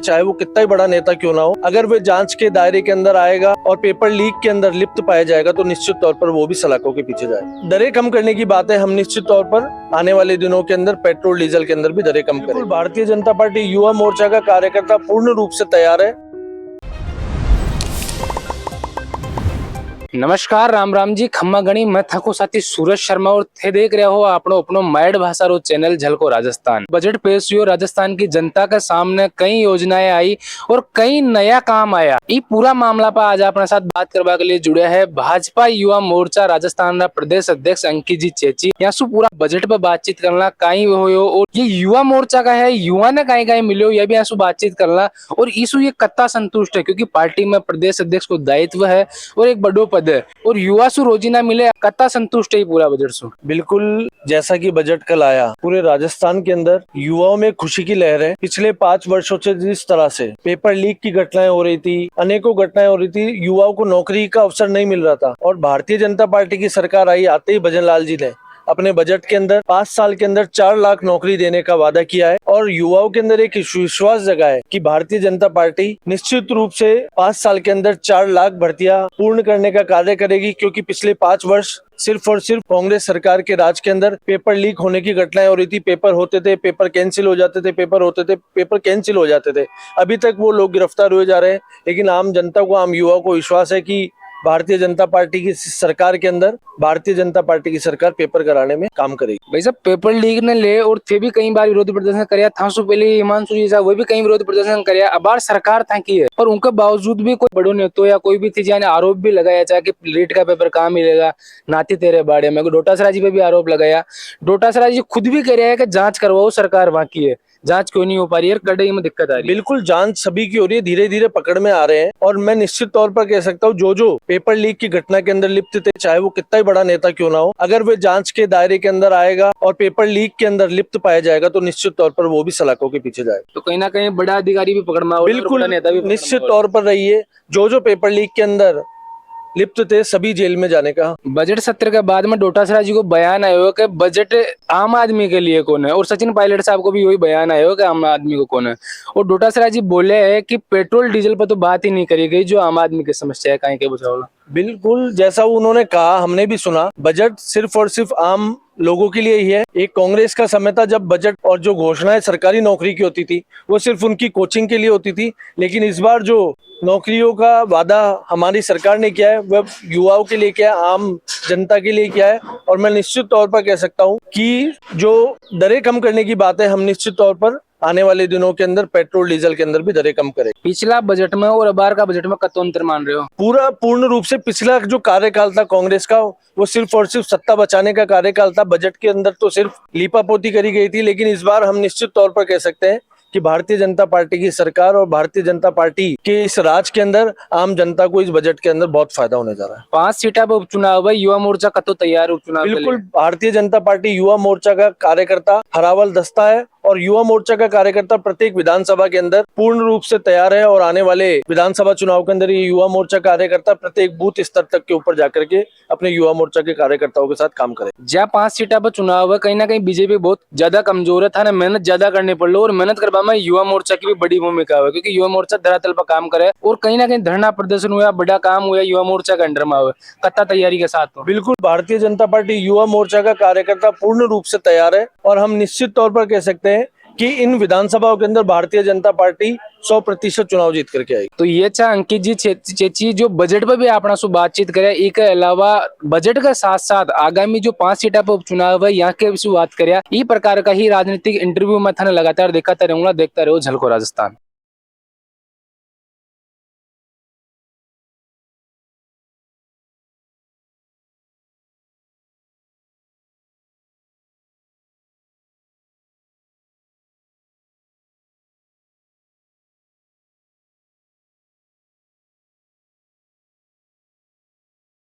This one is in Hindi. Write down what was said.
चाहे वो कितना ही बड़ा नेता क्यों ना हो, अगर वे जांच के दायरे के अंदर आएगा और पेपर लीक के अंदर लिप्त पाया जाएगा तो निश्चित तौर पर वो भी सलाखों के पीछे जाएगा। दरें कम करने की बात है, हम निश्चित तौर पर आने वाले दिनों के अंदर पेट्रोल डीजल के अंदर भी दरें कम करेंगे। भारतीय जनता पार्टी युवा मोर्चा का कार्यकर्ता पूर्ण रूप से तैयार है। नमस्कार, राम राम जी, खम्मा गणी। मैं थको साथी सूरज शर्मा और थे देख रहे हो आपनो अपनो मैड भाषा रो चैनल झलको राजस्थान। बजट पेश हुयो, राजस्थान की जनता के सामने कई योजनाएं आई और कई नया काम आया। ये पूरा मामला पर आज अपने साथ बात करवा के लिए जुड़े है भाजपा युवा मोर्चा राजस्थान प्रदेश अध्यक्ष अंकित जी चेची। यहाँ पूरा बजट पर बातचीत करना कहीं हो और ये युवा मोर्चा का है, युवा ने कहीं मिलो यह भी यहाँ बातचीत करना और इसु ये कत्ता संतुष्ट है क्योंकि पार्टी में प्रदेश अध्यक्ष को दायित्व है और एक बड़ो पद है और युवा सु रोजी ना मिले, कत्ता संतुष्ट है पूरा बजट सु। बिल्कुल, जैसा कि बजट कल आया, पूरे राजस्थान के अंदर युवाओं में खुशी की लहर है। पिछले 5 वर्षों से जिस तरह से पेपर लीक की घटनाएं हो रही थी, अनेकों घटनाएं हो रही थी, युवाओं को नौकरी का अवसर नहीं मिल रहा था और भारतीय जनता पार्टी की सरकार आई, आते ही भजन लाल जी ने अपने बजट के अंदर 5 साल के अंदर 4 लाख नौकरी देने का वादा किया है और युवाओं के अंदर एक विश्वास जगा है कि भारतीय जनता पार्टी निश्चित रूप से 5 साल के अंदर 4 लाख भर्तियां पूर्ण करने का कार्य करेगी। क्योंकि पिछले 5 वर्ष सिर्फ और सिर्फ कांग्रेस सरकार के राज के अंदर पेपर लीक होने की घटनाएं हो रही थी। पेपर होते थे, पेपर कैंसिल हो जाते थे, पेपर होते थे, पेपर कैंसिल हो जाते थे। अभी तक वो लोग गिरफ्तार हुए जा रहे हैं, लेकिन आम जनता को, आम युवाओं को विश्वास है कि भारतीय जनता पार्टी की सरकार के अंदर भारतीय जनता पार्टी की सरकार पेपर कराने में काम करेगी। भाई साहब, पेपर लीक ने ले और थे भी कई बार विरोध प्रदर्शन करया था। सु पहले हिमांशु जी साहब वो भी कई विरोध प्रदर्शन करया, अब बार सरकार था की है पर उनके बावजूद भी कोई बड़ो नेतो या कोई भी थी जाने आरोप भी लगाया चाहे कि लीक का पेपर कहाँ मिलेगा, नाती तेरे बाड़े में। डोटासरा जी पे भी आरोप लगाया। डोटासरा जी खुद भी कह रहे हैं कि जांच करवाओ, सरकार वहां की है, जांच क्यों नहीं हो पा रही है, कड़ाई में दिक्कत आ रही है। बिल्कुल, जांच सभी की हो रही है, धीरे धीरे पकड़ में आ रहे हैं और मैं निश्चित तौर पर कह सकता हूँ जो पेपर लीक की घटना के अंदर लिप्त थे, चाहे वो कितना ही बड़ा नेता क्यों ना हो, अगर वे जांच के दायरे के अंदर आएगा और पेपर लीक के अंदर लिप्त पाया जाएगा तो निश्चित तौर पर वो भी सलाखों के पीछे जाएगा। तो कहीं ना कहीं बड़ा अधिकारी भी पकड़ में, बिल्कुल, नेता भी निश्चित तौर पर रही है। जो पेपर लीक के अंदर लिप्त थे सभी जेल में जाने का। बजट सत्र के बाद में डोटासरा जी को बयान आया हो कि बजट आम आदमी के लिए कौन है और सचिन पायलट साहब को भी वही बयान आया हो कि आम आदमी को कौन है। और डोटासरा जी बोले है कि पेट्रोल डीजल पर तो बात ही नहीं करी गई, जो आम आदमी की समस्या है कहीं के बुझाओ। बिल्कुल, जैसा उन्होंने कहा हमने भी सुना, बजट सिर्फ और सिर्फ आम लोगों के लिए ही है। एक कांग्रेस का समय था जब बजट और जो घोषणाएं सरकारी नौकरी की होती थी वो सिर्फ उनकी कोचिंग के लिए होती थी, लेकिन इस बार जो नौकरियों का वादा हमारी सरकार ने किया है वह युवाओं के लिए किया है, आम जनता के लिए किया है। और मैं निश्चित तौर पर कह सकता हूँ कि जो दरें कम करने की बात है, हम निश्चित तौर पर आने वाले दिनों के अंदर पेट्रोल डीजल के अंदर भी दरें कम करें। पिछला बजट में और अबार का बजट में कतो अंतर मान रहे हो? पूर्ण रूप से पिछला जो कार्यकाल था कांग्रेस का वो सिर्फ और सिर्फ सत्ता बचाने का कार्यकाल था। बजट के अंदर तो सिर्फ लीपापोती करी गई थी, लेकिन इस बार हम निश्चित तौर पर कह सकते हैं कि भारतीय जनता पार्टी की सरकार और भारतीय जनता पार्टी के इस राज के अंदर आम जनता को इस बजट के अंदर बहुत फायदा होने जा रहा है। 5 सीटा पर उपचुनाव है, युवा मोर्चा कतो तैयार उपचुनाव? बिल्कुल, भारतीय जनता पार्टी युवा मोर्चा का कार्यकर्ता हरावल दस्ता है और युवा मोर्चा का कार्यकर्ता प्रत्येक विधानसभा के अंदर पूर्ण रूप से तैयार है और आने वाले विधानसभा चुनाव के अंदर ये युवा मोर्चा कार्यकर्ता प्रत्येक बूथ स्तर तक के ऊपर जाकर के अपने युवा मोर्चा के कार्यकर्ताओं के साथ काम करे। जहाँ 5 सीटा पर चुनाव है, कहीं ना कहीं बीजेपी बहुत ज्यादा कमजोर है, था ना, मेहनत ज्यादा करनी पड़ लो और मेहनत करवा में युवा मोर्चा की भी बड़ी भूमिका है क्योंकि युवा मोर्चा धरातल पर काम करे और कहीं ना कहीं धरना प्रदर्शन हुआ, बड़ा काम हुआ युवा मोर्चा के अंडर में हुआ, कत्ता तैयारी के साथ हो। बिल्कुल, भारतीय जनता पार्टी युवा मोर्चा का कार्यकर्ता पूर्ण रूप से तैयार है और हम निश्चित तौर पर कह सकते हैं कि इन विधानसभाओं के अंदर भारतीय जनता पार्टी 100% चुनाव जीत करके आएगी। तो ये था अंकित जी चेची जो बजट पर भी अपना सु बातचीत करे, एक अलावा बजट के साथ साथ आगामी जो 5 सीटा पर उपचुनाव है यहाँ के बात करे। ई प्रकार का ही राजनीतिक इंटरव्यू में थाने लगातार देखता रहूंगा, देखता रहो झलको राजस्थान।